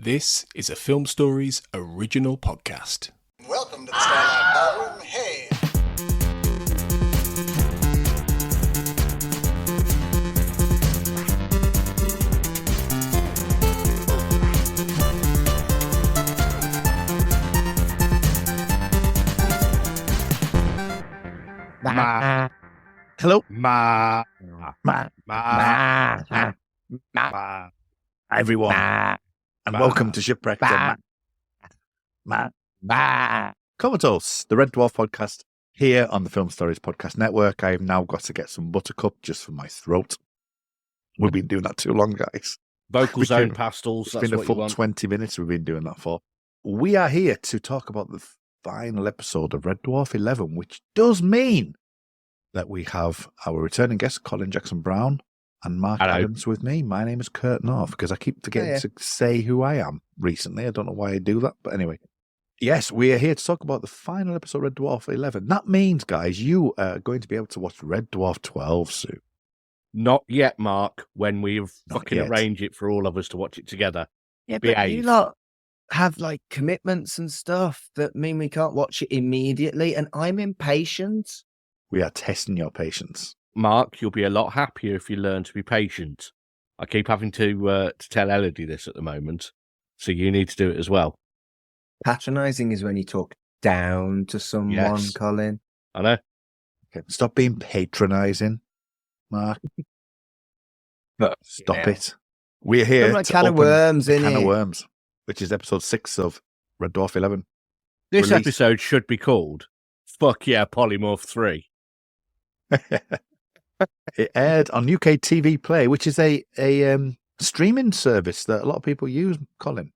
This is a Film Stories original podcast. Welcome to the Starlight Ballroom. Hey! Ma. Hello. Ma. Ma. Ma. Ma. Ma. Hi, everyone. And welcome to Shipwrecked Comatose, the Red Dwarf podcast here on the Film Stories Podcast Network. I've now got to get some buttercup just for my throat. We've been doing that too long, guys. Vocal zone pastels. It's That's been a what you full want. 20 minutes we've been doing that for. We are here to talk about the final episode of Red Dwarf 11, which does mean that we have our returning guest, Colin Jackson-Brown, and Mark Hello. Adams with me. My name is Kurt North, because I keep forgetting to say who I am recently. I don't know why I do that, but anyway. Yes, we are here to talk about the final episode of Red Dwarf 11. That means, guys, you are going to be able to watch Red Dwarf 12 soon. Not yet, Mark, when we Not fucking yet. arrange it for all of us to watch it together. Yeah, but Behave. you lot have like commitments and stuff that mean we can't watch it immediately, and I'm impatient. We are testing your patience. Mark, you'll be a lot happier if you learn to be patient. I keep having to tell Elodie this at the moment, so you need to do it as well. Patronizing is when you talk down to someone, Yes. Colin. I know. Okay, stop being patronizing, Mark. But Stop it. We're here Like to can of open worms the in can of it. worms, which is episode 6 of Red Dwarf 11. This Release. episode should be called Fuck Yeah, Polymorph 3. It aired on UK TV Play, which is a streaming service that a lot of people use, Colin.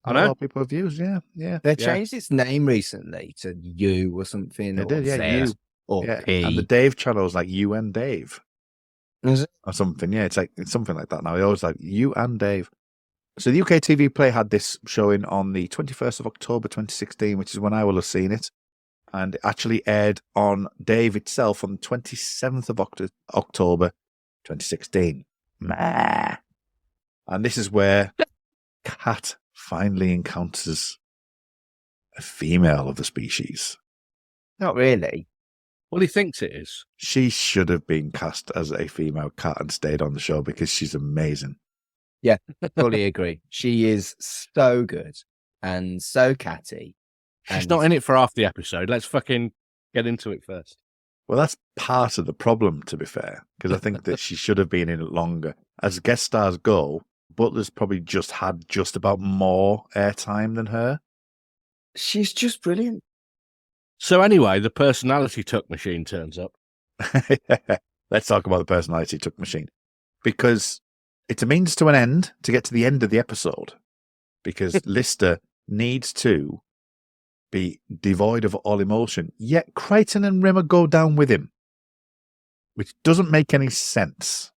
I A know. lot of people have used, yeah. They Yeah. changed its name recently to You or something. They or did, yeah, Z You. or Yeah. P. And the Dave channel is like You and Dave Is it? or something. Yeah, it's something like that now. They always like You and Dave. So the UK TV Play had this showing on the 21st of October 2016, which is when I will have seen it. And it actually aired on Dave itself on the 27th of October 2016. Meh. And this is where Cat finally encounters a female of the species. Not really. Well, he thinks it is. She should have been cast as a female cat and stayed on the show because she's amazing. Yeah, fully agree. She is so good and so catty. She's And- not in it for half the episode. Let's fucking get into it first. Well, that's part of the problem, to be fair, because I think that she should have been in it longer. As guest stars go, Butler's probably just had just about more airtime than her. She's just brilliant. So anyway, the personality tuck machine turns up. Let's talk about the personality tuck machine, because it's a means to an end to get to the end of the episode, because Lister needs to be devoid of all emotion, yet Crichton and Rimmer go down with him, which doesn't make any sense.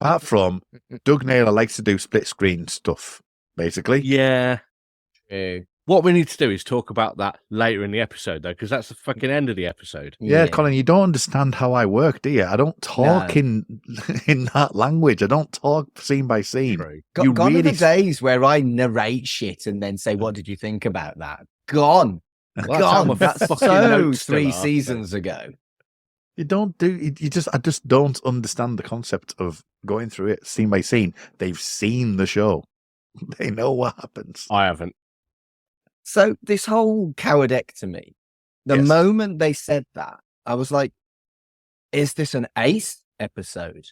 Apart from Doug Naylor likes to do split screen stuff, basically. Yeah. True. What we need to do is talk about that later in the episode, though, because that's the fucking end of the episode. Yeah, Colin, you don't understand how I work, do you? I don't talk in that language. I don't talk scene by scene. True. You Gone are really the days where I narrate shit and then say, "What did you think about that?" Gone. Well, that's how Gone. my That's fucking so notes still 3 are. seasons ago. You don't do. You just. I just don't understand the concept of going through it scene by scene. They've seen the show. They know what happens. I haven't. So this whole cowardectomy, the Yes. moment they said that, I was like, "Is this an Ace episode?"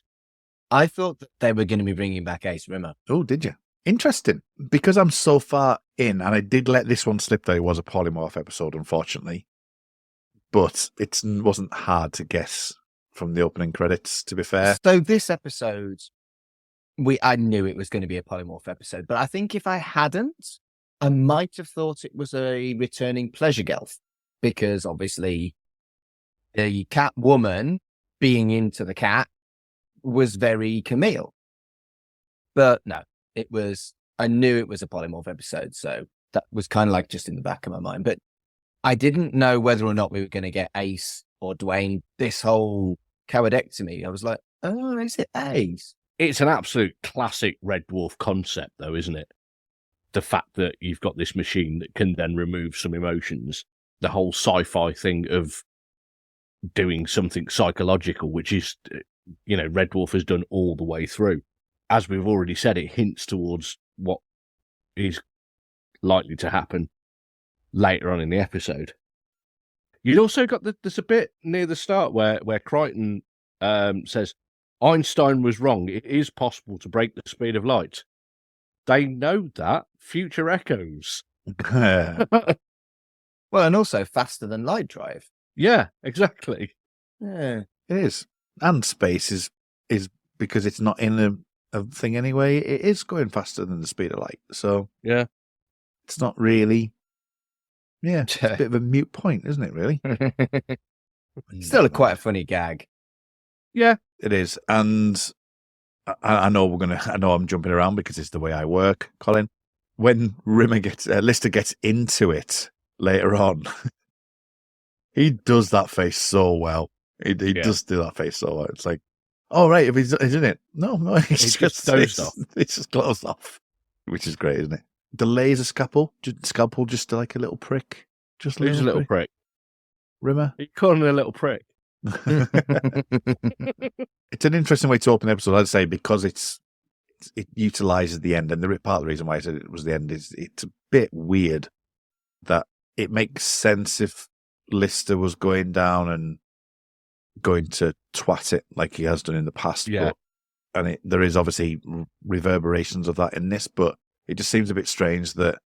I thought that they were going to be bringing back Ace Rimmer. Oh, did you? Interesting. Because I'm so far in, and I did let this one slip that it was a polymorph episode, unfortunately. But it wasn't hard to guess from the opening credits, to be fair. So this episode, I knew it was going to be a polymorph episode, but I think if I hadn't, I might have thought it was a returning pleasure gelf, because obviously the cat woman being into the cat was very Camille. But no, I knew it was a polymorph episode, so that was kind of like just in the back of my mind. But I didn't know whether or not we were going to get Ace or Dwayne. This whole cowardectomy, I was like, oh, is it Ace? It's an absolute classic Red Dwarf concept, though, isn't it? the fact that you've got this machine that can then remove some emotions, the whole sci-fi thing of doing something psychological, which is, Red Dwarf has done all the way through. As we've already said, it hints towards what is likely to happen later on in the episode. You'd also got there's a bit near the start where Crichton says, Einstein was wrong. It is possible to break the speed of light. They know that. Future echoes. Well, and also faster than light drive. Yeah, exactly. Yeah. It is. And space is because it's not in a thing anyway, it is going faster than the speed of light. So yeah, it's not really... Yeah, it's a bit of a mute point, isn't it, really? Still quite a funny gag. Yeah. It is. And I know I'm jumping around because it's the way I work, Colin. When Lister gets into it later on, he does that face so well. He does do that face so well. It's like, oh, right, if he's in it. No, he's just dozed off. It's just closed off, which is great, isn't it? The laser scalpel just like a little prick. Just a little prick. Rimmer? You're calling it a little prick. It's an interesting way to open the episode, I'd say, because it utilises the end. And part of the reason why I said it was the end is it's a bit weird that it makes sense if Lister was going down and going to twat it like he has done in the past. Yeah. There is obviously reverberations of that in this, but it just seems a bit strange that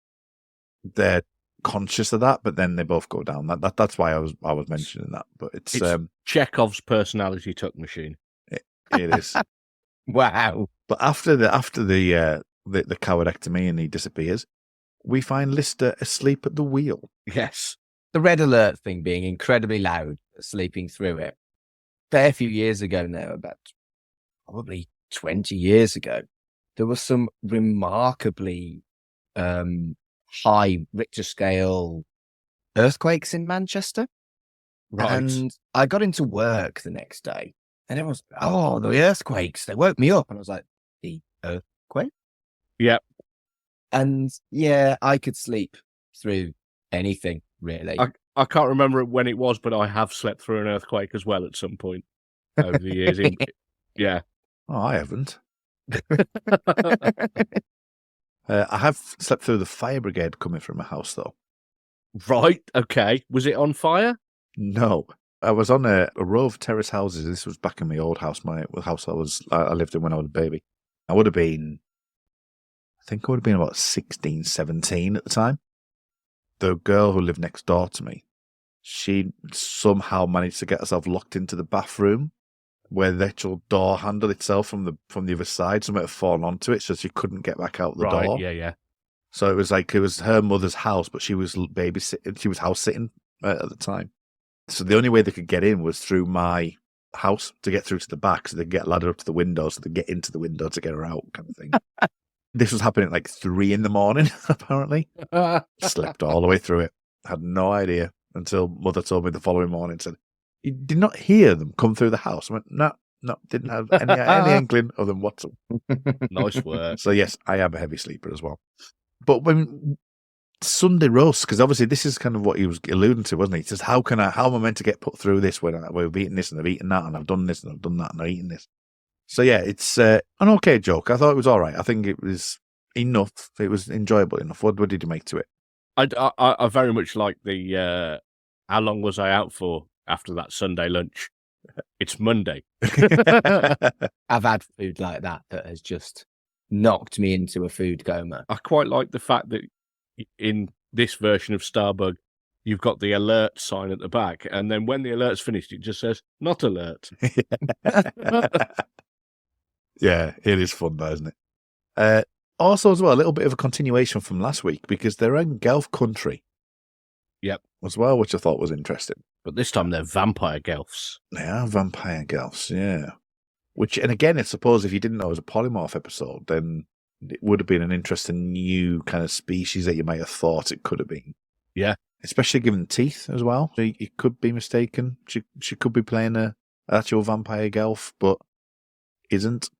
they're conscious of that, but then they both go down. That's why I was mentioning that. But it's Chekhov's personality tuck machine. It is. Wow. But after the cowardectomy and he disappears, we find Lister asleep at the wheel. Yes. The red alert thing being incredibly loud, sleeping through it. Fair few years ago now, about probably 20 years ago, there was some remarkably high Richter scale earthquakes in Manchester. Right. And I got into work the next day and everyone's, oh, the earthquakes, they woke me up. And I was like, the earthquake? Yep. And yeah, I could sleep through anything, really. I can't remember when it was, but I have slept through an earthquake as well at some point over the years. Yeah. Oh, I haven't. I have slept through the fire brigade coming from my house, though. Right. Okay. Was it on fire? No. I was on a row of terrace houses. This was back in my old house, my house I lived in when I was a baby. I think I would have been about 16, 17 at the time. The girl who lived next door to me, she somehow managed to get herself locked into the bathroom where the actual door handle itself from the other side. Something had fallen onto it, so she couldn't get back out the door. Yeah. So it was her mother's house, but she was babysitting. She was house sitting at the time. So the only way they could get in was through my house to get through to the back, so they get a ladder up to the window, so they get into the window to get her out, kind of thing. This was happening at like 3 a.m, apparently. Slept all the way through it. Had no idea until Mother told me the following morning, said, you did not hear them come through the house. I went, no, didn't have any inkling of them whatsoever. Nice work. So yes, I am a heavy sleeper as well. But when Sunday roast, because obviously this is kind of what he was alluding to, wasn't he? He says, how am I meant to get put through this when we've eaten this and I've eaten that and I've done this and I've done that and I've eaten this? So yeah, it's an okay joke. I thought it was all right. I think it was enough. It was enjoyable enough. What did you make to it? I very much like the how long was I out for after that Sunday lunch? It's Monday. I've had food like that has just knocked me into a food coma. I quite like the fact that in this version of Starbug, you've got the alert sign at the back, and then when the alert's finished, it just says, not alert. Yeah, it is fun, though, isn't it? Also, as well, a little bit of a continuation from last week, because they're in Gelf country. Yep. As well, which I thought was interesting. But this time they're vampire Gelfs. They are vampire Gelfs, yeah. Which, and again, I suppose if you didn't know it was a polymorph episode, then it would have been an interesting new kind of species that you might have thought it could have been. Yeah. Especially given teeth as well. So you could be mistaken. She could be playing an actual vampire Gelf, but isn't.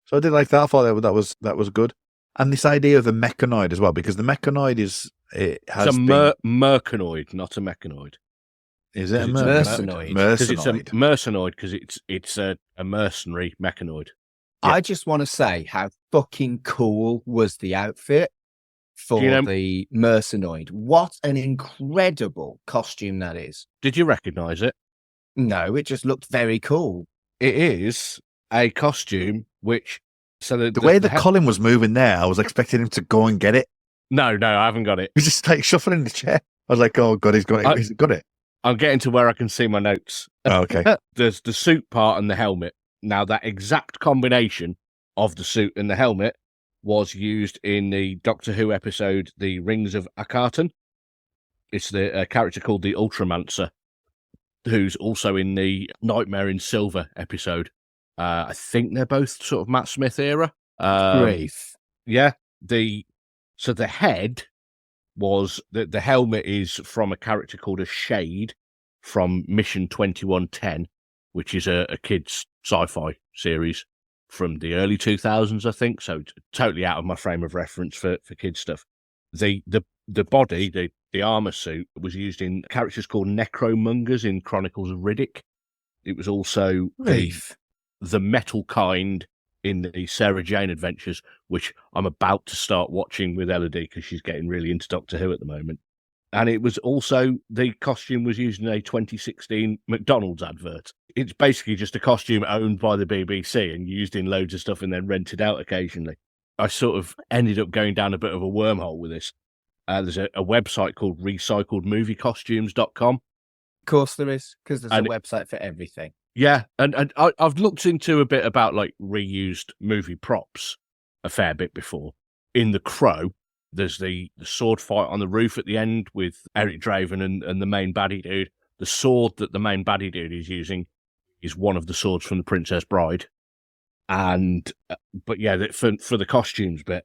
So I did like that. I thought that was good. And this idea of the mechanoid as well, because the mechanoid It's a mercanoid, not a mechanoid. Is it a mercenoid? Because it's a Mercenoid. mercenoid, because it's a mercenary mechanoid. Yeah. I just want to say how fucking cool was the outfit for the mercenoid. What an incredible costume that is. Did you recognise it? No, it just looked very cool. It is a costume which... So The way that Colin was moving there, I was expecting him to go and get it. No, I haven't got it. He was just like shuffling the chair. I was like, oh, God, he's got it. He's got it. I'm getting to where I can see my notes. Oh, okay. There's the suit part and the helmet. Now, that exact combination of the suit and the helmet was used in the Doctor Who episode, The Rings of Akartan. It's the character called the Ultramancer, who's also in the Nightmare in Silver episode. I think they're both sort of Matt Smith era. Grief. Yeah. So the head was... The helmet is from a character called a Shade from Mission 2110, which is a kid's sci-fi series from the early 2000s, I think. So totally out of my frame of reference for kids stuff. The body, the armor suit, was used in characters called Necromongers in Chronicles of Riddick. It was also the metal kind in the Sarah Jane Adventures, which I'm about to start watching with Elodie because she's getting really into Doctor Who at the moment. And it was also, the costume was used in a 2016 McDonald's advert. It's basically just a costume owned by the BBC and used in loads of stuff and then rented out occasionally. I sort of ended up going down a bit of a wormhole with this. There's a website called recycledmoviecostumes.com. Of course there is, because there's a website for everything. Yeah, and I've looked into a bit about like reused movie props a fair bit before. In The Crow, there's the sword fight on the roof at the end with Eric Draven and the main baddie dude. The sword that the main baddie dude is using is one of the swords from The Princess Bride. And, but yeah, for the costumes bit,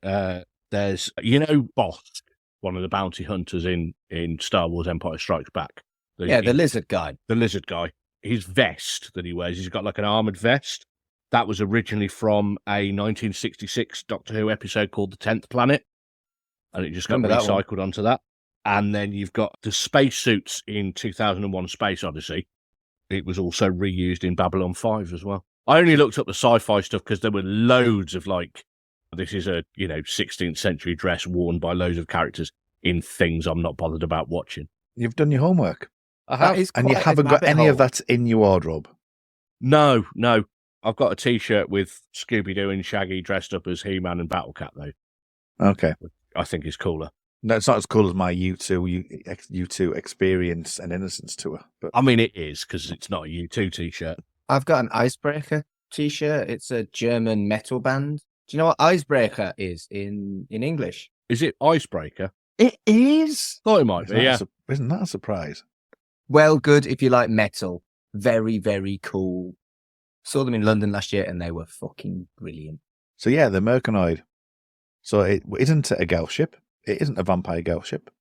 there's, Bosk, one of the bounty hunters in Star Wars Empire Strikes Back. The lizard guy. The lizard guy. His vest that he wears, he's got like an armoured vest. That was originally from a 1966 Doctor Who episode called The 10th Planet. And it just got recycled onto that. And then you've got the spacesuits in 2001 Space Odyssey. It was also reused in Babylon 5 as well. I only looked up the sci-fi stuff because there were loads of like, this is a, 16th century dress worn by loads of characters in things I'm not bothered about watching. You've done your homework. I have. And you haven't got any of that in your wardrobe? No. I've got a T-shirt with Scooby-Doo and Shaggy dressed up as He-Man and Battlecat, though. Okay. I think it's cooler. No, it's not as cool as my U2 Experience and Innocence tour. But I mean, it is, because it's not a U2 T-shirt. I've got an Icebreaker T-shirt. It's a German metal band. Do you know what Icebreaker is in English? Is it Icebreaker? It is. Thought it might be, yeah. Isn't that a surprise? Well, good if you like metal. Very, very cool. Saw them in London last year and they were fucking brilliant. So yeah, the Mercanoid. So it isn't a girl ship. It isn't a vampire girl ship.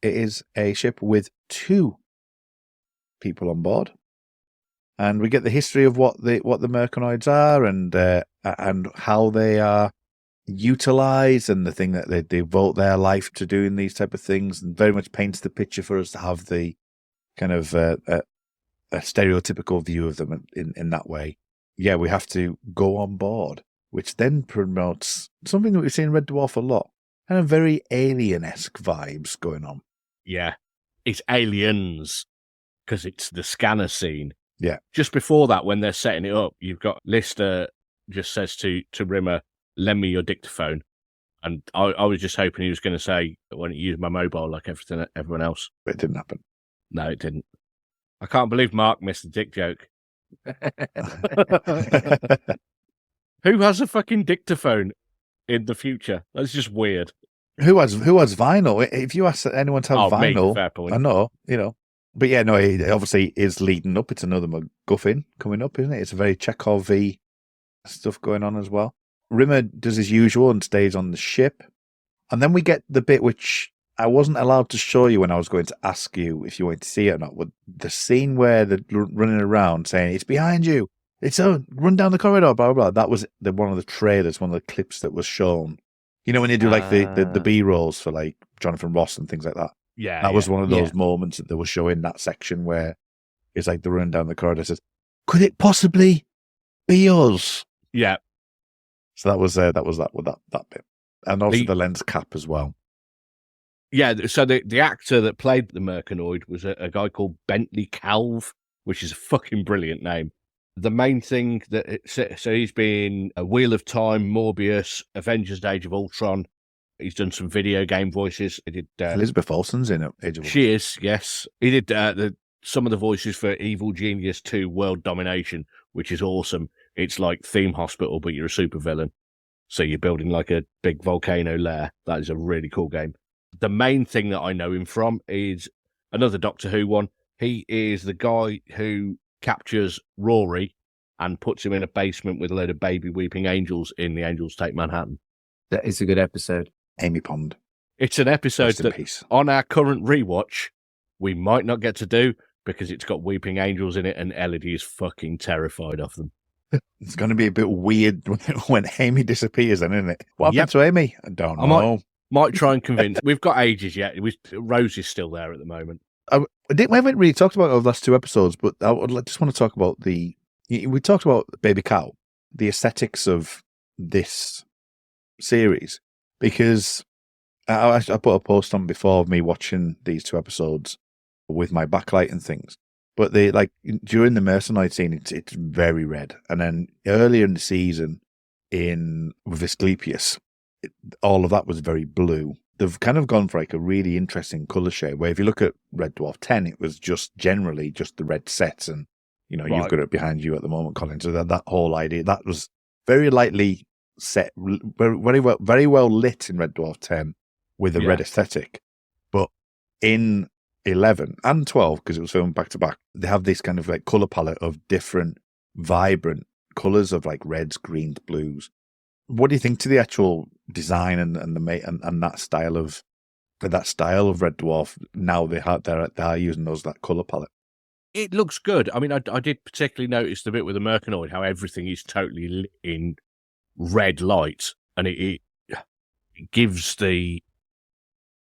It is a ship with 2 people on board. And we get the history of what the Mercanoids are and how they are utilized and the thing that they devote their life to doing these type of things, and very much paints the picture for us to have the kind of a stereotypical view of them in that way. Yeah, we have to go on board, which then promotes something that we've seen in Red Dwarf a lot, kind of very alien-esque vibes going on. Yeah, it's aliens, because it's the scanner scene. Yeah. Just before that, when they're setting it up, you've got Lister just says to Rimmer, lend me your dictaphone. And I was just hoping he was going to say, I want to use my mobile like everyone else. But it didn't happen. No, it didn't. I can't believe Mark missed the dick joke. Who has a fucking dictaphone in the future? That's just weird. Who has vinyl? If you ask anyone to have vinyl, fair point. I know, But yeah, no, it obviously is leading up. It's another MacGuffin coming up, isn't it? It's a very Chekhov-y stuff going on as well. Rimmer does his usual and stays on the ship. And then we get the bit which I wasn't allowed to show you when I was going to ask you if you wanted to see it or not. With the scene where they're running around saying, it's behind you. Run down the corridor, blah, blah, blah. That was one of the trailers, one of the clips that was shown. You know, when you do like the B rolls for like Jonathan Ross and things like that. Yeah. That was one of those moments that they were showing that section where it's like they're running down the corridor. Says, "Could it possibly be us?" Yeah. So that was that bit, and also the lens cap as well. Yeah. So the actor that played the Mercanoid was a guy called Bentley Calve, which is a fucking brilliant name. The main thing so he's been a Wheel of Time, Morbius, Avengers: Age of Ultron. He's done some video game voices. He did Elizabeth Olsen's in Age of Ultron. She is, yes. He did some of the voices for Evil Genius 2 World Domination, which is awesome. It's like Theme Hospital, but you're a supervillain. So you're building like a big volcano lair. That is a really cool game. The main thing that I know him from is another Doctor Who one. He is the guy who captures Rory and puts him in a basement with a load of baby weeping angels in The Angels Take Manhattan. That is a good episode. Amy Pond. It's an episode that on our current rewatch we might not get to do because it's got weeping angels in it and Elodie is fucking terrified of them. It's going to be a bit weird when Amy disappears, then, isn't it? What happened to Amy? I don't know. Might try and convince. We've got ages yet. Rose is still there at the moment. We haven't really talked about it over the last two episodes, but I just want to talk about we talked about Baby Cow, the aesthetics of this series, because I put a post on before of me watching these two episodes with my backlight and things. But during the Mercenary scene, it's very red, and then earlier in the season, with Asclepius, all of that was very blue. They've kind of gone for like a really interesting colour shade, where if you look at Red Dwarf 10, it was just generally just the red sets, and you've got it behind you at the moment, Colin. So that whole idea, that was very lightly set, very well lit in Red Dwarf 10 with a red aesthetic. But in 11 and 12, because it was filmed back to back, they have this kind of like colour palette of different vibrant colours of like reds, greens, blues. What do you think to the actual design and that style of Red Dwarf? Now they are using that colour palette. It looks good. I mean, I did particularly notice the bit with the Mercanoid, how everything is totally lit in red light, and it gives the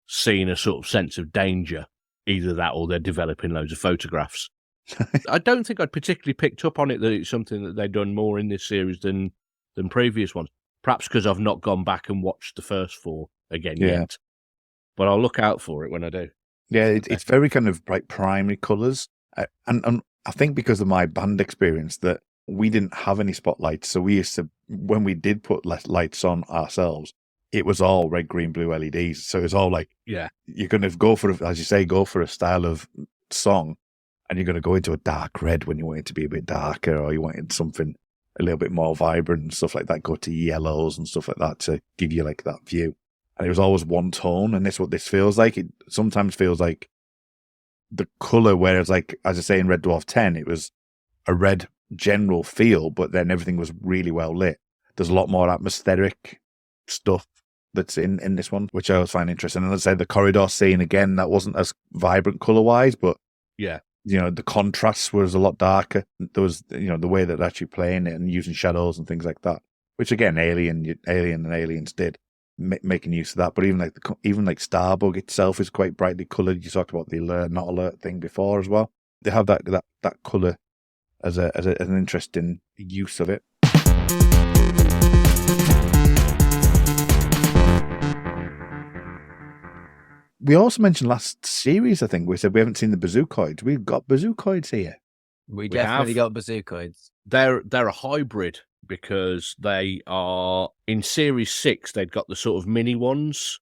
scene a sort of sense of danger. Either that or they're developing loads of photographs. I don't think I'd particularly picked up on it that it's something that they've done more in this series than previous ones. Perhaps because I've not gone back and watched the first four again yet. But I'll look out for it when I do. Yeah, it's very kind of bright primary colours. And I think because of my band experience that we didn't have any spotlights. So we used to, when we did put lights on ourselves, it was all red, green, blue LEDs. So it's all like, you're going to go for, as you say, go for a style of song, and you're going to go into a dark red when you want it to be a bit darker, or you wanted something a little bit more vibrant and stuff like that. Go to yellows and stuff like that to give you like that view. And it was always one tone, and that's what this feels like. It sometimes feels like the colour, whereas like, as I say, in Red Dwarf 10, it was a red general feel, but then everything was really well lit. There's a lot more atmospheric stuff that's in this one, which I always find interesting. And as I said, the corridor scene, again, that wasn't as vibrant colour-wise, but the contrasts was a lot darker. There was, the way that they're actually playing it and using shadows and things like that, which again, Alien and Aliens did, making use of that. But even like Starbug itself is quite brightly coloured. You talked about the alert, not alert thing before as well. They have that colour as an interesting use of it. We also mentioned last series, I think, we said we haven't seen the bazookoids. We've got bazookoids here. We definitely got bazookoids. They're a hybrid because they are, in Series 6, they'd got the sort of mini ones,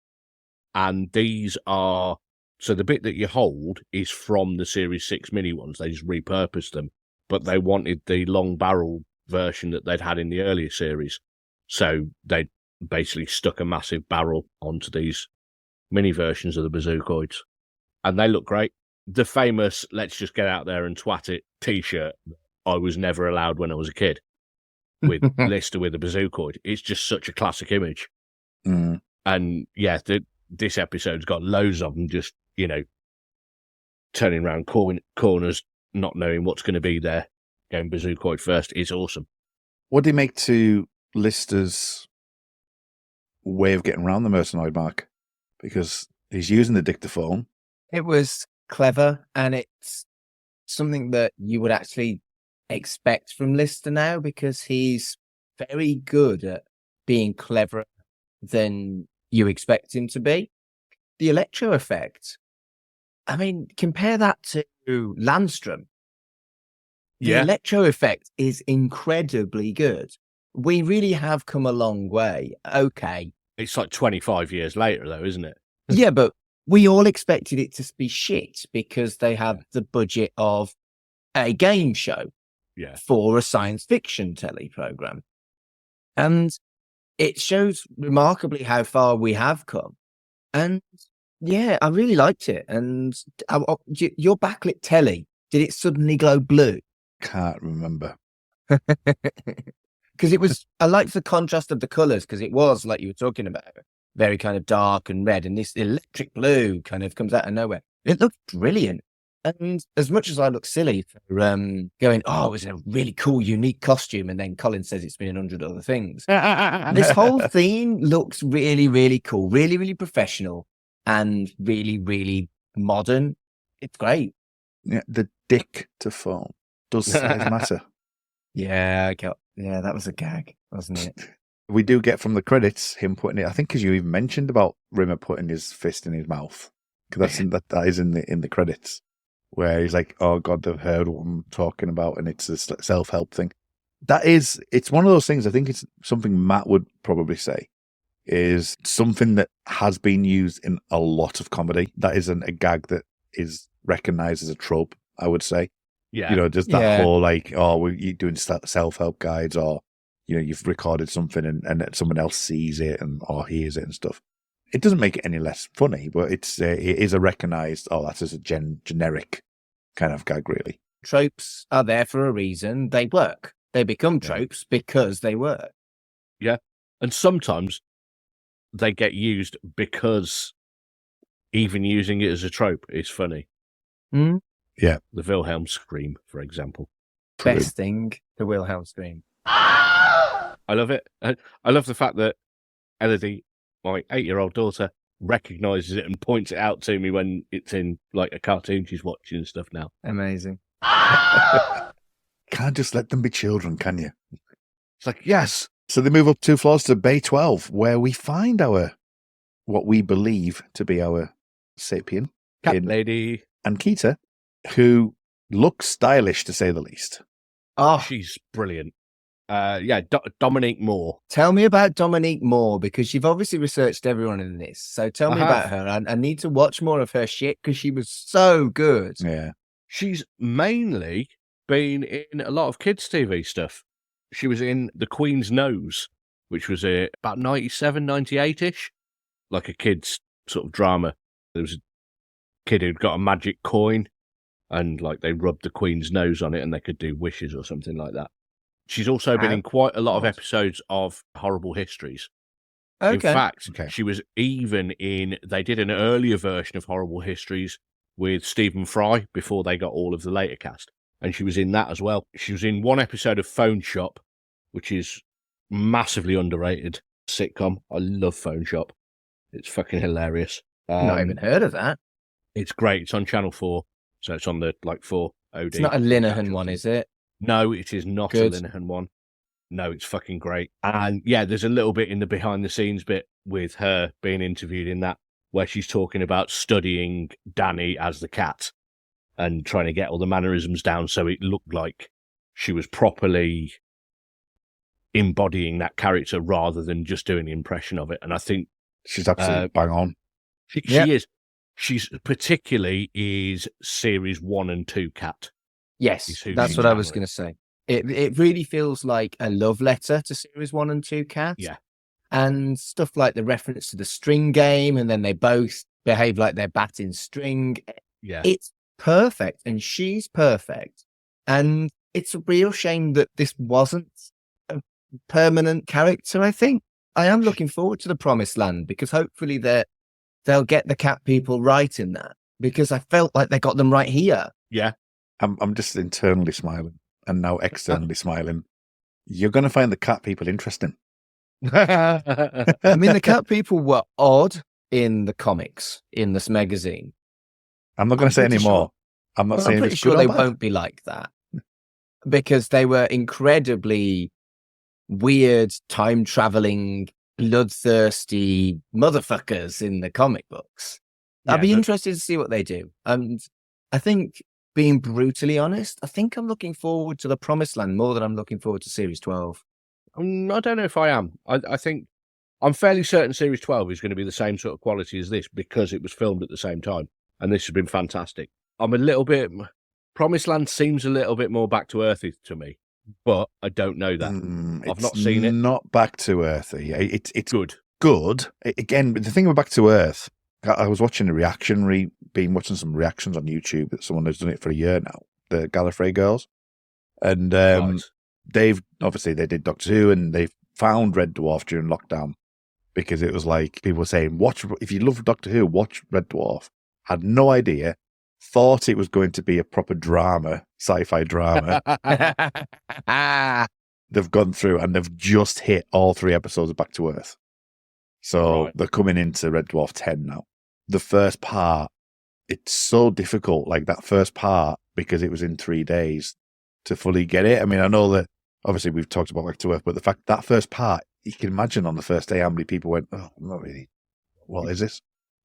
and these are, so the bit that you hold is from the Series 6 mini ones. They just repurposed them, but they wanted the long barrel version that they'd had in the earlier series. So they basically stuck a massive barrel onto these mini versions of the bazookoids, and they look great. The famous "let's just get out there and twat it" t-shirt I was never allowed when I was a kid, with Lister with a bazookoid. It's just such a classic image. And this episode's got loads of them just turning around corners, not knowing what's going to be there, going bazookoid first. It's awesome. What do you make to Lister's way of getting around the mercenoid mark because he's using the dictaphone. It was clever, and it's something that you would actually expect from Lister now because he's very good at being cleverer than you expect him to be. The electro effect, I mean, compare that to Landstrom. The electro effect is incredibly good. We really have come a long way. Okay. It's like 25 years later, though, isn't it? Yeah, but we all expected it to be shit because they have the budget of a game show for a science fiction telly program. And it shows remarkably how far we have come. And yeah, I really liked it. And your backlit telly, did it suddenly glow blue? Can't remember. Because I liked the contrast of the colours because it was, like you were talking about, very kind of dark and red. And this electric blue kind of comes out of nowhere. It looked brilliant. And as much as I look silly for going, oh, it was a really cool, unique costume, and then Colin says it's been 100 other things. This whole theme looks really, really cool, really, really professional, and really, really modern. It's great. Yeah, the dictaphone. Does size matter? Yeah, that was a gag, wasn't it? We do get from the credits him putting it. I think because you even mentioned about Rimmer putting his fist in his mouth, because that is in the credits. Where he's like, oh God, they've heard what I'm talking about, and it's a self-help thing. It's one of those things, I think it's something Matt would probably say, is something that has been used in a lot of comedy. That isn't a gag that is recognized as a trope, I would say. Yeah. Just that whole like, oh, you're doing self-help guides, or, you've recorded something and someone else sees it or hears it and stuff. It doesn't make it any less funny, but it is a recognized, that's just a generic kind of gag, really. Tropes are there for a reason. They work. They become tropes because they work. Yeah. And sometimes they get used because even using it as a trope is funny. Mm? Yeah. The Wilhelm scream, for example. Best thing, the Wilhelm scream. I love it. I love the fact that Elodie, my 8-year-old daughter, recognizes it and points it out to me when it's in like a cartoon she's watching and stuff now. Amazing. Can't just let them be children, can you? It's like, yes. So they move up 2 floors to Bay 12, where we find what we believe to be our sapien, Cat lady. Ankita, who looks stylish to say the least. Oh, she's brilliant. Dominique Moore. Tell me about Dominique Moore, because you've obviously researched everyone in this. So tell me about her. I need to watch more of her shit because she was so good. Yeah. She's mainly been in a lot of kids' TV stuff. She was in The Queen's Nose, which was about 97, 98-ish. Like a kid's sort of drama. There was a kid who'd got a magic coin and like they rubbed the Queen's nose on it and they could do wishes or something like that. She's also been in quite a lot of episodes of Horrible Histories. Okay. In fact, she was even they did an earlier version of Horrible Histories with Stephen Fry before they got all of the later cast. And she was in that as well. She was in one episode of Phone Shop, which is massively underrated sitcom. I love Phone Shop. It's fucking hilarious. Not even heard of that. It's great. It's on Channel 4. So it's on the 4 OD. It's not a Linehan one, is it? No, it is not a Linehan one. No, it's fucking great. And yeah, there's a little bit in the behind the scenes bit with her being interviewed in that, where she's talking about studying Danny as the cat and trying to get all the mannerisms down so it looked like she was properly embodying that character rather than just doing the impression of it. And I think she's absolutely bang on. She is. She's particularly is series 1 and 2 cat. Yes, that's what I was going to say. It really feels like a love letter to series 1 and 2 cat. Yeah. And stuff like the reference to the string game, and then they both behave like they're batting string. Yeah. It's perfect, and she's perfect. And it's a real shame that this wasn't a permanent character, I think. I am looking forward to the Promised Land, because hopefully they'll get the cat people right in that, because I felt like they got them right here. Yeah. I'm just internally smiling and now externally smiling. You're going to find the cat people interesting. I mean, the cat people were odd in the comics, in this magazine. I'm not going to say any more. I'm not saying I'm pretty it's sure good they or bad. won't be like that because they were incredibly weird, time-traveling, bloodthirsty motherfuckers in the comic books. I'd be interested to see what they do. And I think, being brutally honest, I think I'm looking forward to the Promised Land more than I'm looking forward to Series 12. I don't know if I am. I think I'm fairly certain Series 12 is going to be the same sort of quality as this because it was filmed at the same time. And this has been fantastic. I'm a little bit... Promised Land seems a little bit more back to earthy to me, but I don't know that. I've not seen it. Not back to earthy. It's good. Good. Again, the thing about Back to Earth, I was watching watching some reactions on YouTube that someone who's done it for a year now, the Gallifrey girls. And they did Doctor Who and they found Red Dwarf during lockdown because it was like people were saying, if you love Doctor Who, watch Red Dwarf. Had no idea, thought it was going to be a proper drama, sci-fi drama. They've gone through and they've just hit all 3 episodes of Back to Earth. So they're coming into Red Dwarf 10 now. The first part, it's so difficult, like that first part, because it was in 3 days to fully get it. I mean, I know that obviously we've talked about Back to Earth, but the fact that first part, you can imagine on the first day how many people went, oh, not really. What is this?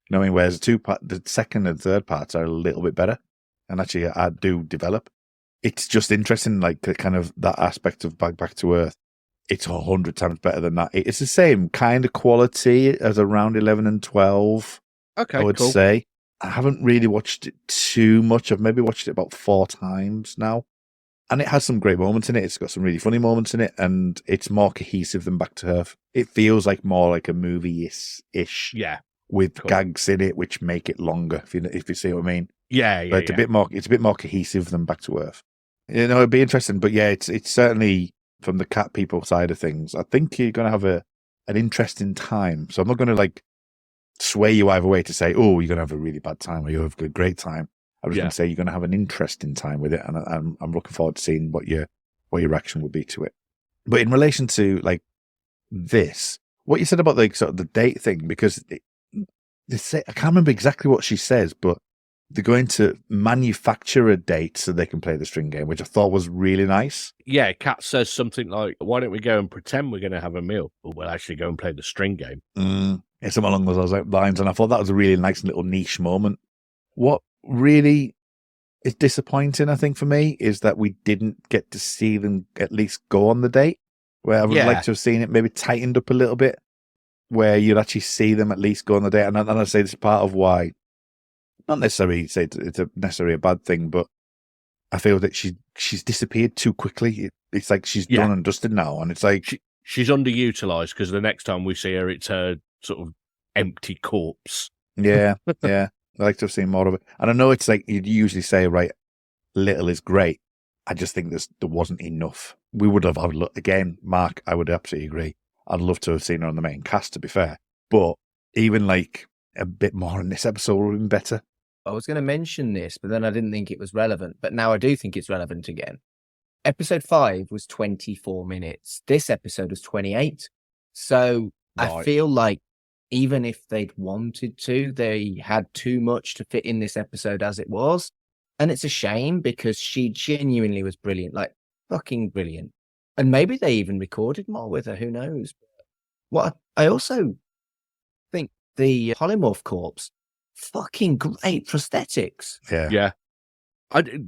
You know what I mean? Whereas the second and third parts are a little bit better and actually I do develop. It's just interesting, like kind of that aspect of Back to Earth. It's 100 times better than that. It's the same kind of quality as around 11 and 12. Okay, I would say. I haven't really watched it too much. I've maybe watched it about 4 times now. And it has some great moments in it. It's got some really funny moments in it. And it's more cohesive than Back to Earth. It feels like more like a movie-ish. Yeah. With gags in it, which make it longer, if you see what I mean. Yeah. But it's a bit more cohesive than Back to Earth. You know, it'd be interesting. But yeah, it's certainly from the cat people side of things. I think you're going to have an interesting time. So I'm not going to like sway you either way to say, oh, you're going to have a really bad time or you have a great time. I'm just going to say you're going to have an interesting time with it. And I'm looking forward to seeing what your reaction would be to it. But in relation to like this, what you said about like sort of the date thing, because I can't remember exactly what she says, but they're going to manufacture a date so they can play the string game, which I thought was really nice. Yeah, Kat says something like, why don't we go and pretend we're going to have a meal, but we'll actually go and play the string game. Yeah, something along those lines. And I thought that was a really nice little niche moment. What really is disappointing, I think, for me, is that we didn't get to see them at least go on the date, where I would like to have seen it maybe tightened up a little bit, where you'd actually see them at least go on the date. And I say this is part of why, not necessarily say it's necessarily a bad thing, but I feel that she's disappeared too quickly. It's like she's done and dusted now, and it's like she's underutilized because the next time we see her, it's her sort of empty corpse. Yeah. I like to have seen more of it. And I know it's like you'd usually say, right, little is great. I just think there wasn't enough. We would have, again, Mark, I would absolutely agree. I'd love to have seen her on the main cast, to be fair. But even like a bit more in this episode would have been better. I was going to mention this, but then I didn't think it was relevant. But now I do think it's relevant again. Episode 5 was 24 minutes. This episode was 28. So I feel like even if they'd wanted to, they had too much to fit in this episode as it was. And it's a shame because she genuinely was brilliant, like fucking brilliant. And maybe they even recorded more with her, who knows? What I also think the polymorph corpse, fucking great prosthetics. Yeah.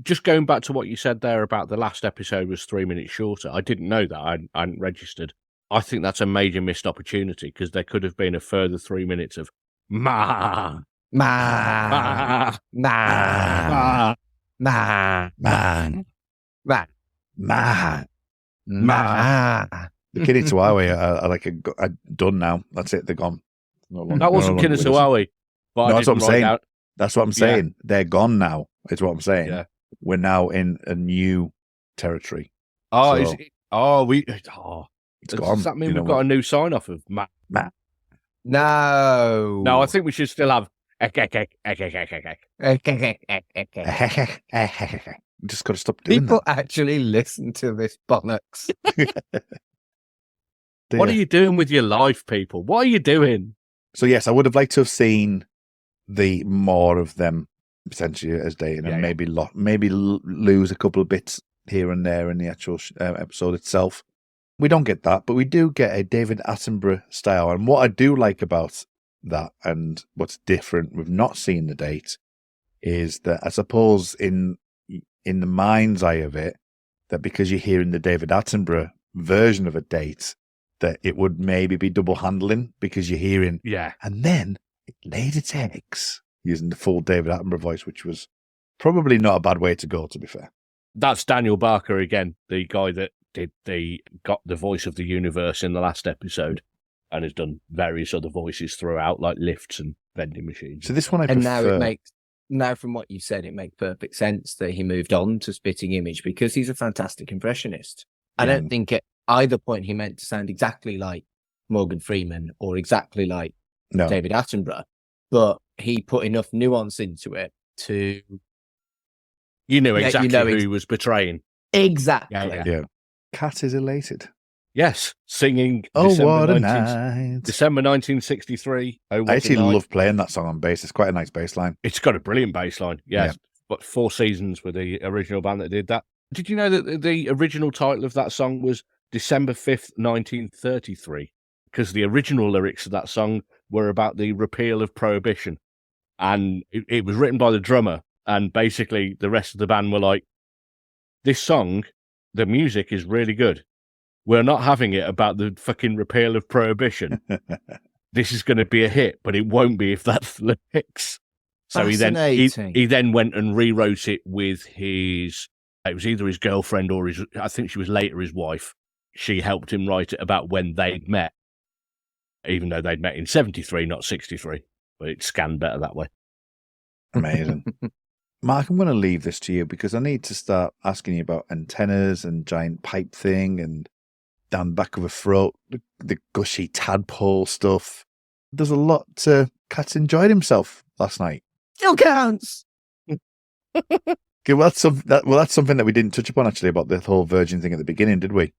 Just going back to what you said there about the last episode was 3 minutes shorter. I didn't know that. I hadn't registered. I think that's a major missed opportunity because there could have been a further 3 minutes of ma, Ma, ma, ma, ma, ma, ma, Ma. ma. The Kinitsuawe are done now. That's it. They're gone. That wasn't Kinitsuawe. No, that's what I'm saying. That's what I'm saying. Yeah. They're gone now. Is what I'm saying. Yeah. We're now in a new territory. Oh, so, it's gone. Does that mean we've got a new sign off of Matt? No, I think we should still have. Just got to stop doing People that. actually listen to this bollocks. What are you doing with your life, people? What are you doing? So yes, I would have liked to have seen the more of them potentially as dating, and maybe lose a couple of bits here and there in the actual episode itself. We don't get that, but we do get a David Attenborough style. And what I do like about that, and what's different with not seeing the date, is that I suppose in the mind's eye of it, that because you're hearing the David Attenborough version of a date, that it would maybe be double handling because you're hearing, and then it laid its eggs, using the full David Attenborough voice, which was probably not a bad way to go, to be fair. That's Daniel Barker again, the guy that got the voice of the universe in the last episode, and has done various other voices throughout, like lifts and vending machines. So this one I prefer. Now from what you said, it makes perfect sense that he moved on to Spitting Image because he's a fantastic impressionist. I don't think at either point he meant to sound exactly like Morgan Freeman or exactly like David Attenborough, but he put enough nuance into it to... You knew exactly who he was betraying. Exactly. Yeah. Kat is elated. Yes, singing What a Night. December 1963. I actually love playing that song on bass. It's quite a nice bass line. It's got a brilliant bass line. Yes. But 4 seasons with the original band that did that. Did you know that the original title of that song was December 5th, 1933? Because the original lyrics of that song were about the repeal of Prohibition. And it was written by the drummer. And basically the rest of the band were like, this song, the music is really good. We're not having it about the fucking repeal of Prohibition. This is going to be a hit, but it won't be if that's the lyrics. So he then went and rewrote it with it was either his girlfriend or I think she was later his wife. She helped him write it about when they'd met, even though they'd met in 73, not 63. But it scanned better that way. Amazing. Mark, I'm going to leave this to you because I need to start asking you about antennas and giant pipe thing and down the back of a throat, the gushy tadpole stuff. There's a lot. Kat's enjoyed himself last night. Still counts. Okay, well, that's something that we didn't touch upon actually about the whole virgin thing at the beginning, did we?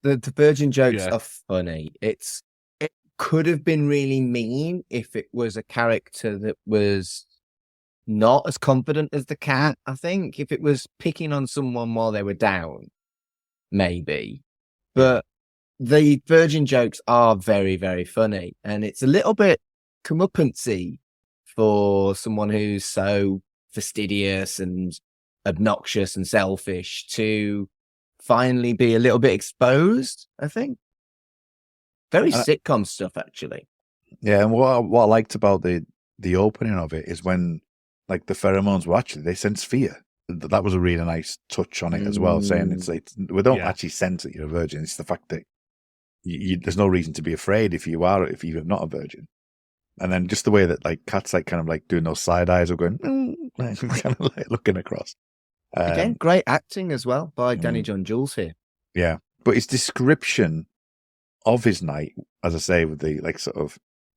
The virgin jokes are funny. It could have been really mean if it was a character that was not as confident as the cat. I think if it was picking on someone while they were down, maybe. But the virgin jokes are very, very funny. And it's a little bit comeuppance-y for someone who's so fastidious and obnoxious and selfish to finally be a little bit exposed, I think. Very sitcom stuff, actually. Yeah, and what I liked about the opening of it is when, like, the pheromones were actually, they sense fear. That was a really nice touch on it as well, saying it's like, we don't actually sense that you're a virgin. It's the fact that there's no reason to be afraid if you're not a virgin. And then just the way that, like, Kat's like kind of like doing those side eyes or going, kind of like looking across. Again, great acting as well by Danny John Jules here. Yeah, but his description of his night, as I say, with the like sort of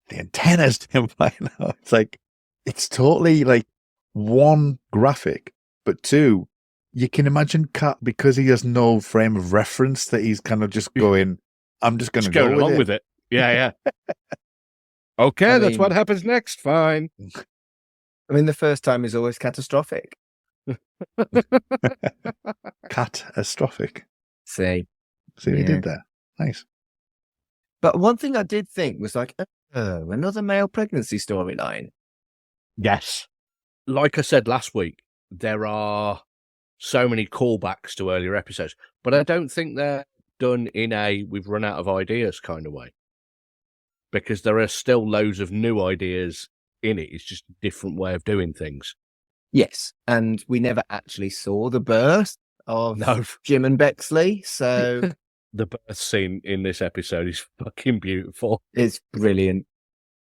the antennas him flying out, it's like it's totally like one graphic, but two, you can imagine Kat because he has no frame of reference that he's kind of just going, I'm just going to go along with it. Yeah. Okay, that's what happens next. Fine. I mean, the first time is always catastrophic. Catastrophic. See what he did there. Nice. But one thing I did think was like, another male pregnancy storyline. Yes. Like I said last week, there are so many callbacks to earlier episodes, but I don't think they're done in a we've run out of ideas kind of way. Because there are still loads of new ideas in it. It's just a different way of doing things. Yes, and we never actually saw the birth of Jim and Bexley, so... The birth scene in this episode is fucking beautiful. It's brilliant.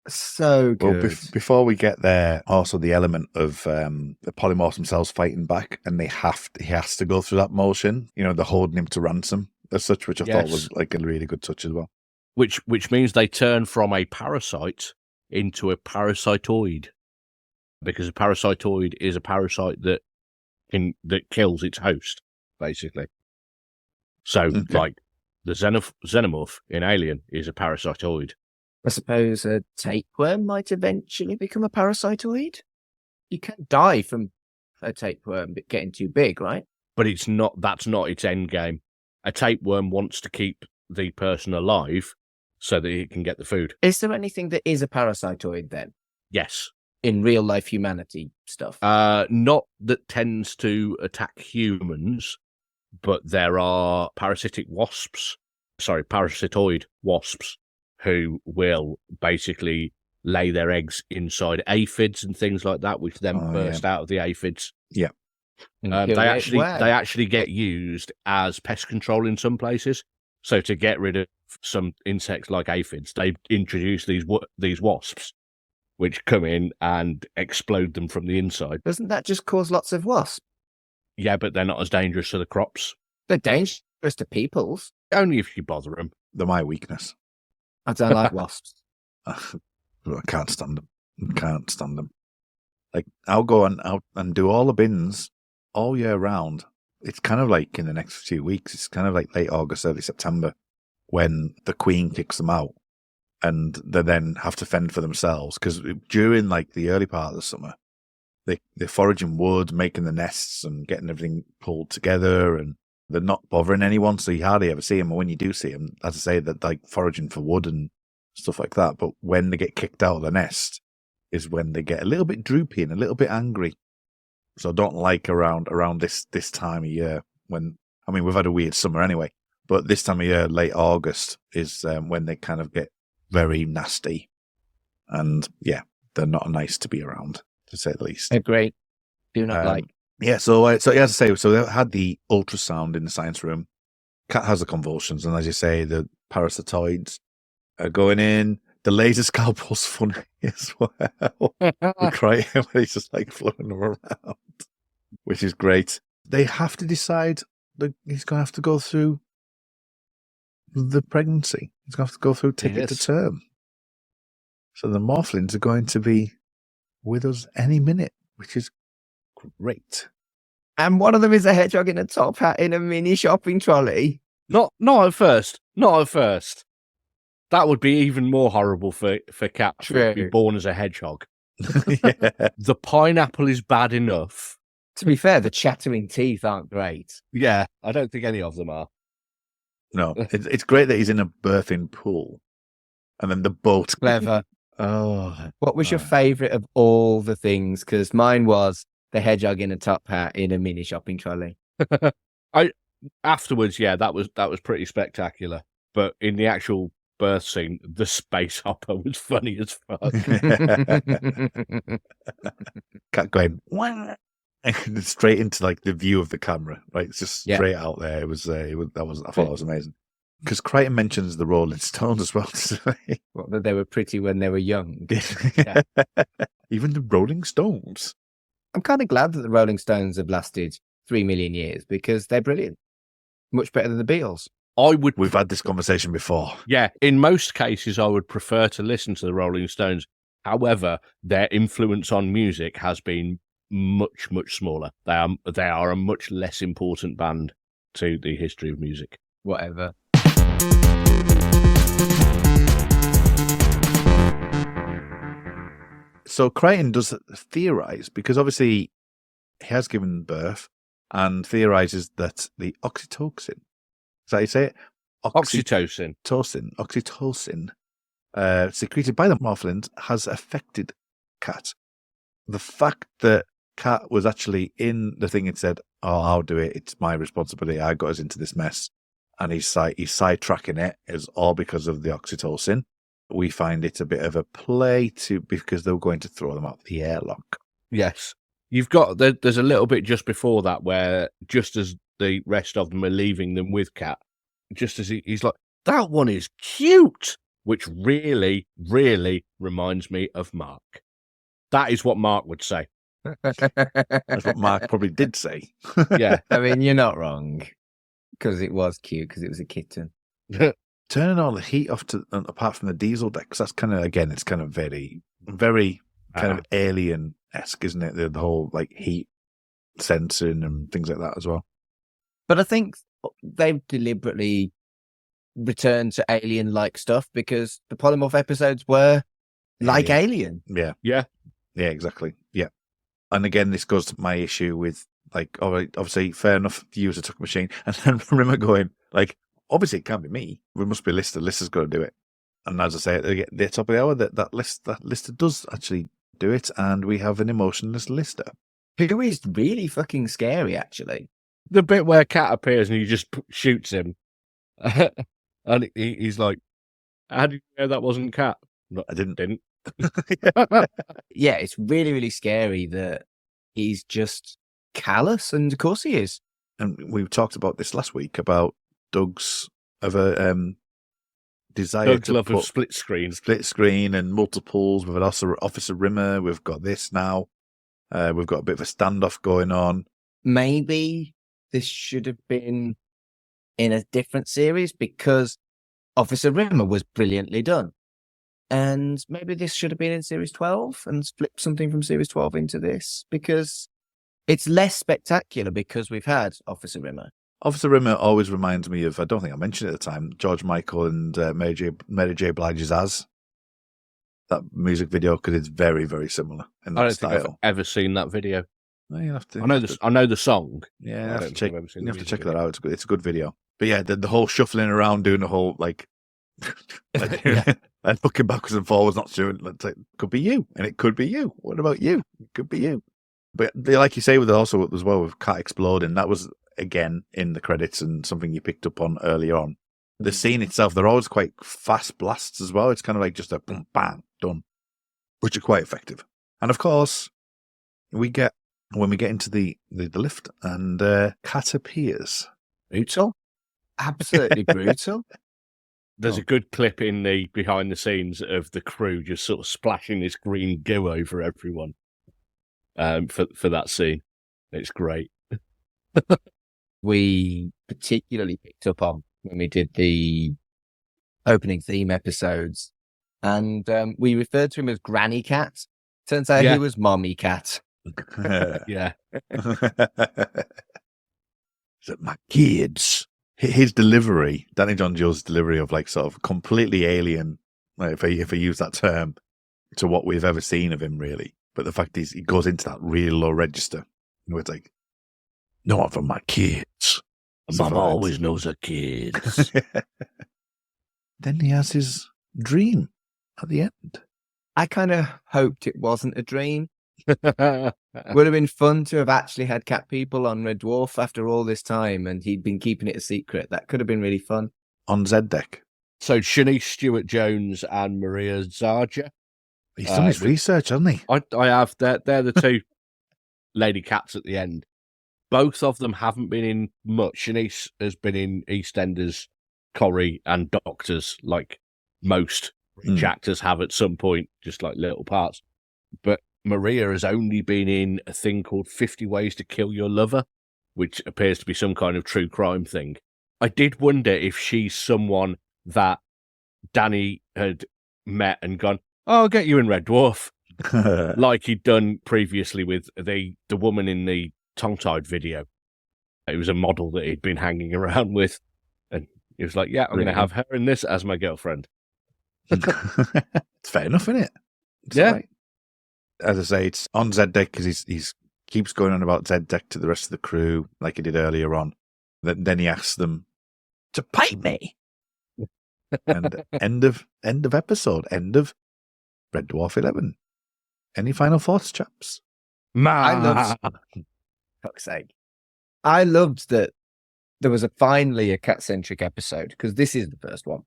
So good. Well, before we get there, also the element of the polymorphs themselves fighting back, and he has to go through that motion, they're holding him to ransom as such, which I thought was like a really good touch as well. Which means they turn from a parasite into a parasitoid, because a parasitoid is a parasite that kills its host, basically. So, like, The xenomorph in Alien is a parasitoid. I suppose a tapeworm might eventually become a parasitoid. You can't die from a tapeworm getting too big, right? But that's not its end game. A tapeworm wants to keep the person alive so that it can get the food. Is there anything that is a parasitoid then? Yes. In real life humanity stuff? Not that tends to attack humans, but there are parasitoid wasps who will basically lay their eggs inside aphids and things like that, which then burst out of the aphids. Yeah. They actually get used as pest control in some places. So to get rid of some insects like aphids, they introduce these wasps, which come in and explode them from the inside. Doesn't that just cause lots of wasps? Yeah, but they're not as dangerous to the crops. They're dangerous to peoples. Only if you bother them. They're my weakness. I don't like wasps. I can't stand them. Like, I'll go out and do all the bins all year round. It's kind of like in the next few weeks. It's kind of like late August, early September, when the queen kicks them out and they then have to fend for themselves. Because during like the early part of the summer, they're foraging wood, making the nests and getting everything pulled together, and they're not bothering anyone, so you hardly ever see them. And when you do see them, as I say, they're like foraging for wood and stuff like that. But when they get kicked out of the nest is when they get a little bit droopy and a little bit angry. So I don't like around this time of year we've had a weird summer anyway, but this time of year, late August, is when they kind of get very nasty. And yeah, they're not nice to be around, to say the least. Great. Do not like. Yeah, so as I say, so they had the ultrasound in the science room. Cat has the convulsions, and as you say, the parasitoids are going in. The laser scalpel's funny as well. We cry when he's just like floating them around, which is great. They have to decide that he's going to have to go through the pregnancy. He's going to have to go through ticket to term. So the Morphlins are going to be with us any minute, which is great. And one of them is a hedgehog in a top hat in a mini shopping trolley. Not at first. Not at first. That would be even more horrible for Cat to be born as a hedgehog. Yeah. The pineapple is bad enough. To be fair, the chattering teeth aren't great. Yeah, I don't think any of them are. No, it's great that he's in a birthing pool. And then the boat. Clever. Oh. What was your favourite of all the things? Because mine was the hedgehog in a top hat in a mini shopping trolley. Afterwards, yeah, that was pretty spectacular. But in the actual birth scene, the space hopper was funny as fuck. Cat going straight into like the view of the camera, right? It's just straight out there. I thought that was amazing. Because Crichton mentions the Rolling Stones as well today. Well, that they were pretty when they were young. Yeah. Even the Rolling Stones. I'm kind of glad that the Rolling Stones have lasted 3 million years because they're brilliant. Much better than the Beatles. We've had this conversation before. Yeah, in most cases, I would prefer to listen to the Rolling Stones. However, their influence on music has been much, much smaller. They are a much less important band to the history of music. Whatever. So Crichton does theorize, because obviously he has given birth, and theorizes that the oxytocin, is that how you say it? Oxytocin, secreted by the Morphlins, has affected Cat. The fact that Cat was actually in the thing and said, "Oh, I'll do it. It's my responsibility. I got us into this mess," and he's sidetracking it is all because of the oxytocin. We find it a bit of a play because they were going to throw them out the airlock. Yes. You've got, there's a little bit just before that where just as the rest of them are leaving them with Cat, just as he's like, "That one is cute," which really, really reminds me of Mark. That is what Mark would say. That's what Mark probably did say. Yeah. I mean, you're not wrong. Because it was cute, because it was a kitten. Turning all the heat off apart from the diesel deck, because that's kind of, again, it's kind of very, very kind of alien-esque, isn't it? The whole like heat sensing and things like that as well. But I think they've deliberately return to Alien-like stuff because the Polymorph episodes were like Alien. Yeah. Yeah. Yeah, exactly. Yeah. And again, this goes to my issue with, like, all right, obviously, fair enough, the user took a machine. And then Rimmer going, like, obviously it can't be me. We must be Lister. Lister's got to do it. And as I say at the top of the hour, that Lister does actually do it. And we have an emotionless Lister. Who is really fucking scary, actually. The bit where Cat appears and he just shoots him. And he's like, how did you know that wasn't Cat? No, I didn't. Yeah, it's really, really scary that he's just callous, and of course he is. And we talked about this last week about Doug's desire Doug's to love put of split screen and multiples. We've had also Officer Rimmer. We've got this now. We've got a bit of a standoff going on. Maybe this should have been in a different series because Officer Rimmer was brilliantly done. And maybe this should have been in Series 12 and flip something from Series 12 into this because it's less spectacular because we've had Officer Rimmer. Officer Rimmer always reminds me of, I don't think I mentioned it at the time, George Michael and Mary J. Blige's As. That music video, because it's very, very similar in that I don't style. think I've ever seen that video. No, you have to, I know the song. Yeah, I you have don't to check, think I've ever seen you the have to music check that video. out. It's a good video. But yeah, the whole shuffling around, doing the whole, like, and looking backwards and forwards, not sure. It's like, could be you, and it could be you. What about you? It could be you. But like you say, with also as well with Cat exploding, that was again in the credits and something you picked up on earlier on. The scene itself, they're always quite fast blasts as well. It's kind of like just a boom, bang, done, which are quite effective. And of course, when we get into the lift and Cat appears. Brutal. Absolutely brutal. There's a good clip in the behind the scenes of the crew just sort of splashing this green goo over everyone for that scene. It's great. We particularly picked up on when we did the opening theme episodes, and we referred to him as Granny Cat. Turns out he was Mommy Cat. Yeah. So my kids. His delivery, Danny John Jules' delivery of like sort of completely alien, like if I use that term, to what we've ever seen of him really. But the fact is, he goes into that real low register, where it's like, no, I'm for my kids. Mom always knows her kids. Then he has his dream at the end. I kind of hoped it wasn't a dream. Would have been fun to have actually had cat people on Red Dwarf after all this time, and he'd been keeping it a secret. That could have been really fun. On Z-Deck. So Shanice Stewart-Jones and Maria Zarja. He's done his research, hasn't he? I have. They're the two lady cats at the end. Both of them haven't been in much. Shanice has been in EastEnders, Corrie, and Doctors, like most rich actors have at some point, just like little parts. But Maria has only been in a thing called 50 Ways to Kill Your Lover, which appears to be some kind of true crime thing. I did wonder if she's someone that Danny had met and gone, oh, I'll get you in Red Dwarf, like he'd done previously with the woman in the Tongue-Tied video. It was a model that he'd been hanging around with, and he was like, yeah, I'm going to have her in this as my girlfriend. It's fair enough, isn't it? It's yeah. Right. As I say, it's on Z-Deck because he's keeps going on about Z-Deck to the rest of the crew, like he did earlier on. Then he asks them to pay me. And end of episode, end of Red Dwarf 11. Any final thoughts, chaps? Fuck's sake. I loved that there was finally a cat-centric episode, because this is the first one.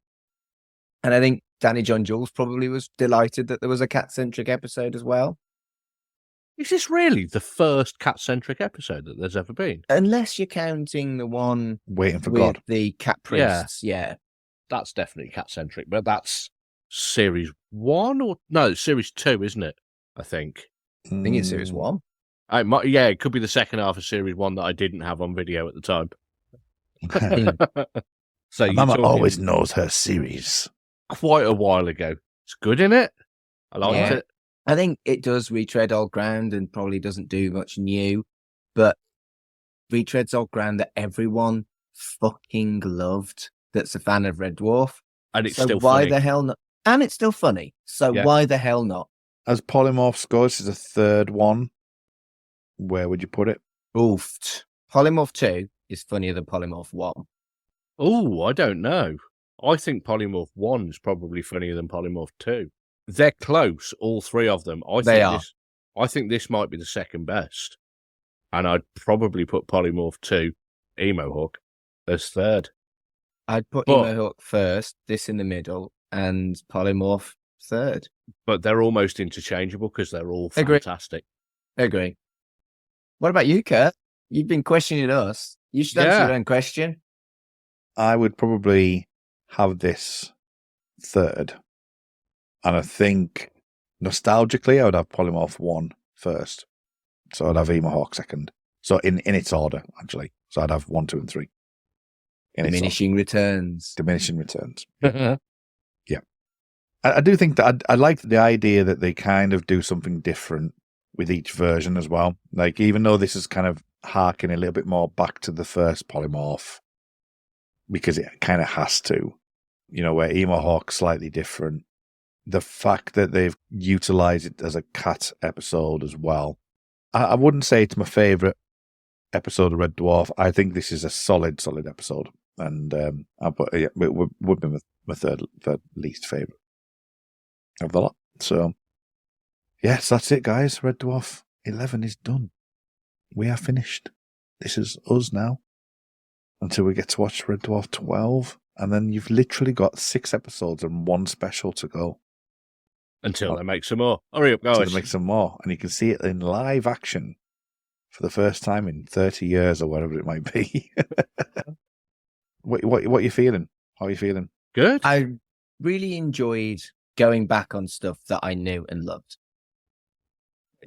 And I think Danny John Jules probably was delighted that there was a cat-centric episode as well. Is this really the first cat-centric episode that there's ever been? Unless you're counting the one Waiting for with God. the cat priests, yeah. That's definitely cat-centric, but that's series 1 or... No, series 2, isn't it? I think. I think it's series 1. It could be the second half of series 1 that I didn't have on video at the time. So Mama always knows her series. Quite a while ago. It's good, isn't it? I liked it. I think it does retread old ground and probably doesn't do much new, but retreads old ground that everyone fucking loved. that's a fan of Red Dwarf. And it's so still why funny. the hell not? And it's still funny. So Yeah. why the hell not? As Polymorphs goes, this is a third one. Where would you put it? Oofed. Polymorph 2 is funnier than Polymorph 1. Oh, I don't know. I think Polymorph 1 is probably funnier than Polymorph 2. They're close, all three of them. I think this might be the second best. And I'd probably put Polymorph 2, Emo Hawk, as third. I'd put But- Emo Hawk first, this in the middle, and Polymorph third. But they're almost interchangeable because they're all Agree. fantastic. Agree. What about you, Kurt? You've been questioning us. You should answer Yeah. your own question. I would probably have this third. And I think nostalgically, I would have Polymorph 1 first. So I'd have Emo Hawk second. So in its order, actually. So I'd have 1, 2, and 3. In its Diminishing returns. order. Diminishing returns. I do think that I like the idea that they kind of do something different with each version as well. Like, even though this is kind of harking a little bit more back to the first Polymorph, because it kind of has to, where Emo Hawk's slightly different. The fact that they've utilized it as a cat episode as well. I wouldn't say it's my favorite episode of Red Dwarf. I think this is a solid episode. And it would be my third least favorite of the lot. So, yes, that's it, guys. Red Dwarf 11 is done. We are finished. This is us now. Until we get to watch Red Dwarf 12. And then you've literally got 6 episodes and 1 special to go. Until they make some more. Hurry up, So guys. to make some more. And you can see it in live action for the first time in 30 years or whatever it might be. What are you feeling? How are you feeling? Good. I really enjoyed going back on stuff that I knew and loved.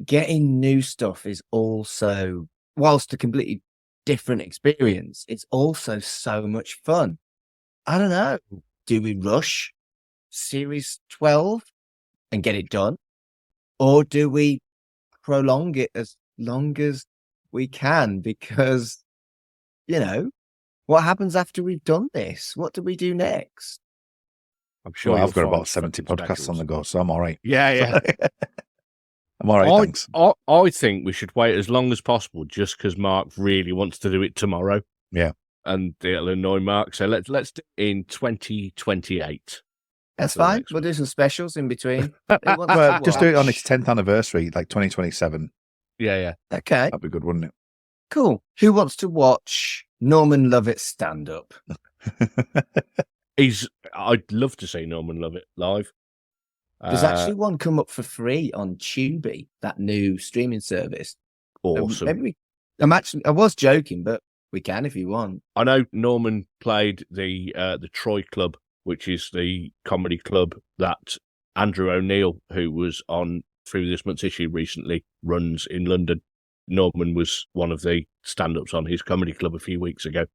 Getting new stuff is also, whilst a completely different experience, it's also so much fun. I don't know. Do we rush series 12 and get it done? Or do we prolong it as long as we can? Because, what happens after we've done this? What do we do next? I'm sure Well, I've you'll got find about 70 fucking podcasts on specials. the go, so I'm all right. Yeah. I'm all right, thanks. I think we should wait as long as possible just because Mark really wants to do it tomorrow. Yeah. And it'll annoy Mark. So let's do it in 2028. That's For the fine. next We'll one. do some specials in between. Who wants Well, to just do it on watch? its 10th anniversary, like 2027. Yeah. Okay, That'd be good, wouldn't cool. Who wants to watch Norman Lovett stand up? it? I'd love to see Norman Lovett live. There's actually one come up for free on Tubi, that new streaming service. awesome. I was joking, but we can if you want. I know Norman played the Troy Club, which is the comedy club that Andrew O'Neill, who was on Through This Month's Issue recently, runs in London. Norman was one of the stand-ups on his comedy club a few weeks ago,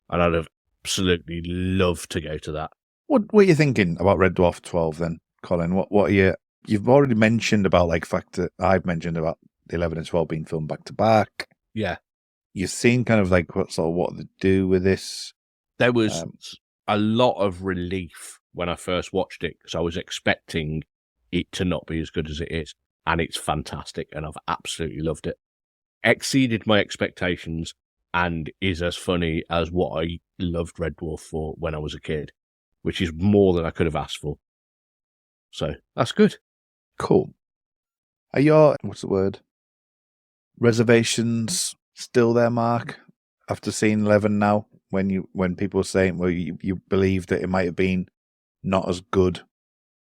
and I'd have absolutely loved to go to that. What are you thinking about Red Dwarf 12 then, Colin? What are you... You've already mentioned about, like, fact that I've mentioned about the 11 and 12 being filmed back to back. Yeah. You've seen kind of like what they do with this. There was a lot of relief when I first watched it because I was expecting it to not be as good as it is. And it's fantastic, and I've absolutely loved it. Exceeded my expectations and is as funny as what I loved Red Dwarf for when I was a kid, which is more than I could have asked for. So that's good. Cool. Are your, what's the word? Reservations still there, Mark? After seeing 11 now, when people are saying, well, you believe that it might have been not as good,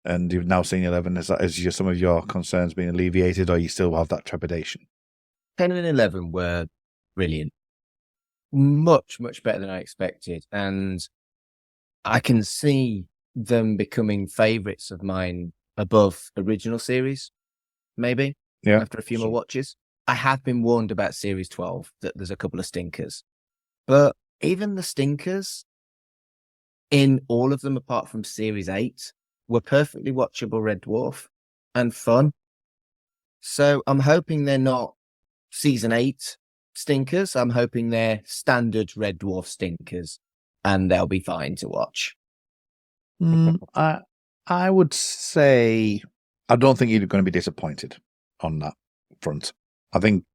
and you've now seen 11, has some of your concerns been alleviated, or you still have that trepidation? 10 and 11 were brilliant. Much, much better than I expected. And I can see them becoming favourites of mine above original series, maybe, after a few more watches. I have been warned about Series 12 that there's a couple of stinkers. But even the stinkers, in all of them apart from Series 8, were perfectly watchable Red Dwarf and fun. So I'm hoping they're not Season 8 stinkers. I'm hoping they're standard Red Dwarf stinkers. and they'll be fine to watch. I would say I don't think you're going to be disappointed on that front. I think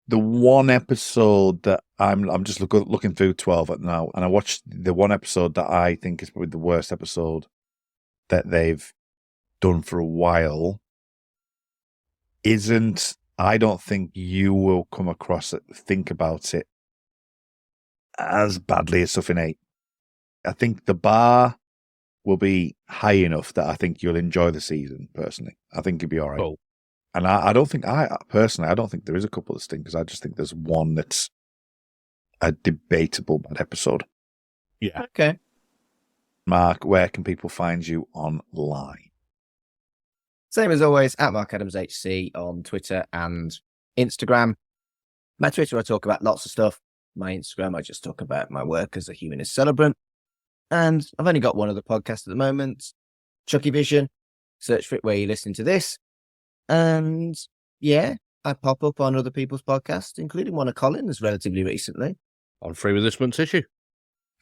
the one episode that I'm just looking through 12 now, and I watched the one episode that I think is probably the worst episode that they've done for a while. I don't think you will come across it, think about it as badly as Stuff in 8. I think the bar will be high enough that I think you'll enjoy the season, personally. I think you'll be all right. Cool. And I don't think I don't think there is a couple of stinkers. I just think there's one that's a debatable bad episode. Yeah. Okay. Mark, where can people find you online? Same as always, at Mark Adams HC on Twitter and Instagram. My Twitter, I talk about lots of stuff. My Instagram, I just talk about my work as a humanist celebrant. And I've only got one other podcast at the moment, Chucky Vision. Search for it where you're listening to this. And yeah, I pop up on other people's podcasts, including one of Colin's relatively recently. On Free with this month's issue.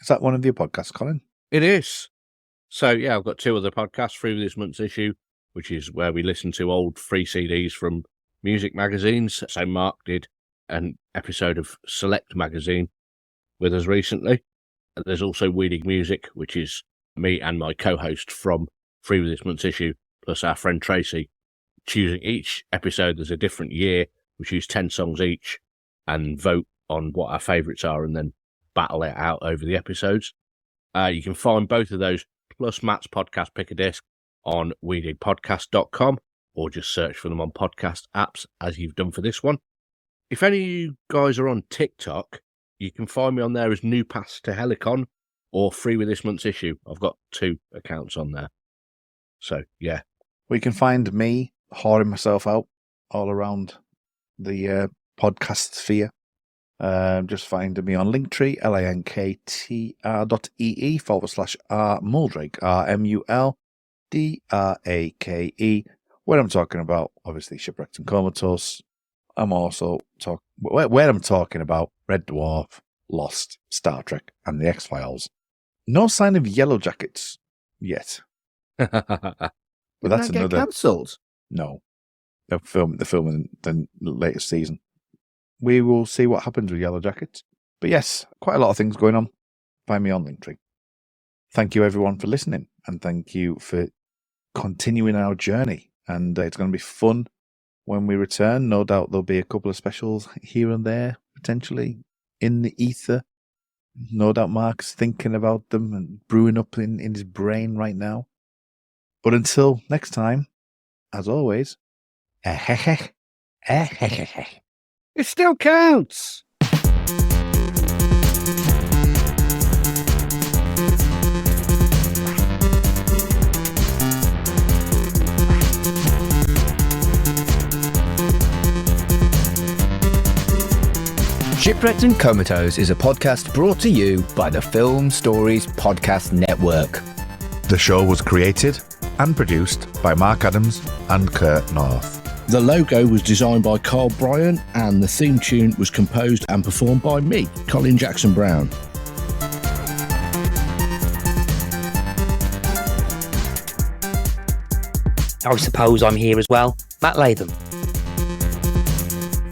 Is that one of your podcasts, Colin? It is. So yeah, I've got two other podcasts, Free with this month's issue, which is where we listen to old free CDs from music magazines. So Mark did an episode of Select magazine with us recently. And there's also Weeding Music, which is me and my co-host from Free with this month's issue, plus our friend Tracy, choosing each episode. There's a different year. We choose 10 songs each and vote on what our favourites are and then battle it out over the episodes. You can find both of those, plus Matt's podcast Pick a Disc, on weedingpodcast.com, or just search for them on podcast apps as you've done for this one. If any of you guys are on TikTok, you can find me on there as New Pass to Helicon or Free with this month's issue. I've got 2 accounts on there. So, yeah. Well, you can find me whoring myself out all around the podcast sphere. Just find me on Linktree, linktr.ee/r Muldrake, RMULDRAKE, where I'm talking about, obviously, Shipwrecked and Comatose. I'm also where I'm talking about Red Dwarf, Lost, Star Trek, and the X-Files. No sign of Yellow Jackets yet. But that's another cancelled. No, they're filming the latest season. We will see what happens with Yellow Jackets. But yes, quite a lot of things going on. Find me on Linktree. Thank you everyone for listening, and thank you for continuing our journey. And it's going to be fun when we return. No doubt there'll be a couple of specials here and there, potentially in the ether. No doubt Mark's thinking about them and brewing up in his brain right now. But until next time, as always, it still counts. Shipwrecked and Comatose is a podcast brought to you by the Film Stories Podcast Network. The show was created and produced by Mark Adams and Kurt North. The logo was designed by Carl Bryan, and the theme tune was composed and performed by me, Colin Jackson-Brown. I suppose I'm here as well. Matt Latham.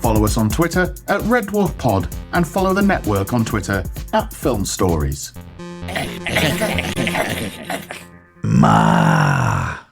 Follow us on Twitter at Red Dwarf Pod, and follow the network on Twitter at Film Stories. Ma.